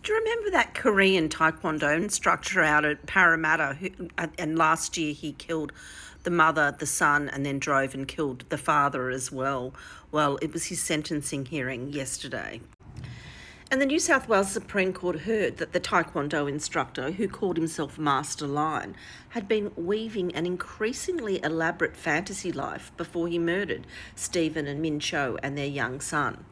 Do you remember that Korean taekwondo instructor out at Parramatta and last year he killed the mother, the son, and then drove and killed the father as well? Well, it was his sentencing hearing yesterday. And the New South Wales Supreme Court heard that the taekwondo instructor, who called himself Master Lion, had been weaving an increasingly elaborate fantasy life before he murdered Stephen and Min Cho and their young son.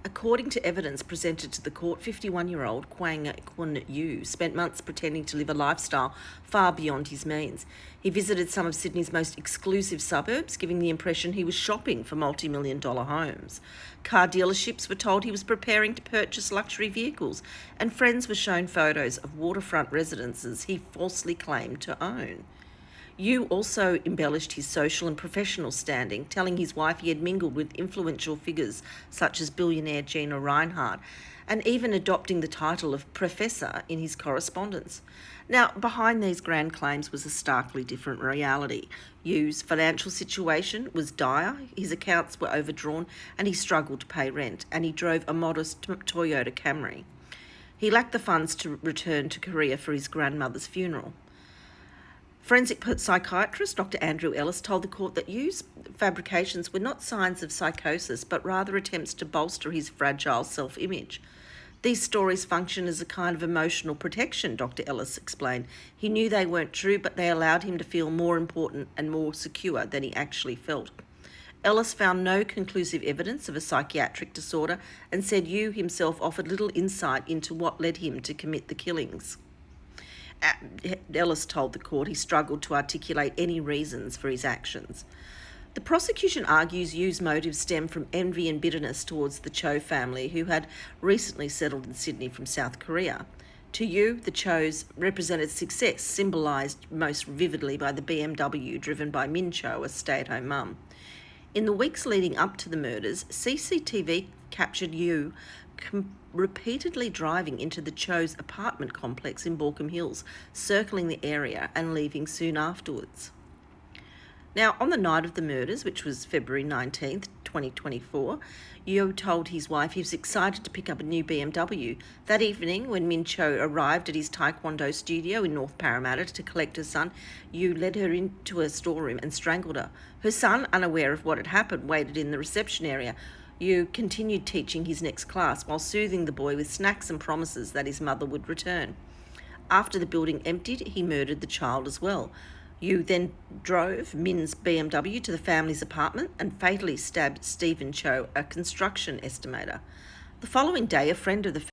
According to evidence presented to the court, 51-year-old Kwang Kun Yu spent months pretending to live a lifestyle far beyond his means. He visited some of Sydney's most exclusive suburbs, giving the impression he was shopping for multi-million-dollar homes. Car dealerships were told he was preparing to purchase luxury vehicles, and friends were shown photos of waterfront residences he falsely claimed to own. Yu also embellished his social and professional standing, telling his wife he had mingled with influential figures such as billionaire Gina Rinehart, and even adopting the title of Professor in his correspondence. Now, behind these grand claims was a starkly different reality. Yu's financial situation was dire, his accounts were overdrawn, and he struggled to pay rent, and he drove a modest Toyota Camry. He lacked the funds to return to Korea for his grandmother's funeral. Forensic psychiatrist Dr. Andrew Ellis told the court that Yu's fabrications were not signs of psychosis, but rather attempts to bolster his fragile self-image. These stories function as a kind of emotional protection, Dr. Ellis explained. He knew they weren't true, but they allowed him to feel more important and more secure than he actually felt. Ellis found no conclusive evidence of a psychiatric disorder and said Yu himself offered little insight into what led him to commit the killings. Ellis told the court he struggled to articulate any reasons for his actions. The prosecution argues Yu's motives stem from envy and bitterness towards the Cho family, who had recently settled in Sydney from South Korea. To Yu, the Chos represented success, symbolised most vividly by the BMW driven by Min Cho, a stay-at-home mum. In the weeks leading up to the murders, CCTV captured Yu repeatedly driving into the Cho's apartment complex in Baulkham Hills, circling the area and leaving soon afterwards. Now, on the night of the murders, which was February 19th, 2024, Yu told his wife he was excited to pick up a new BMW. That evening, when Min Cho arrived at his taekwondo studio in North Parramatta to collect her son, Yu led her into her storeroom and strangled her. Her son, unaware of what had happened, waited in the reception area. Yu continued teaching his next class while soothing the boy with snacks and promises that his mother would return. After the building emptied, he murdered the child as well. Yu then drove Min's BMW to the family's apartment and fatally stabbed Stephen Cho, a construction estimator. The following day, a friend of the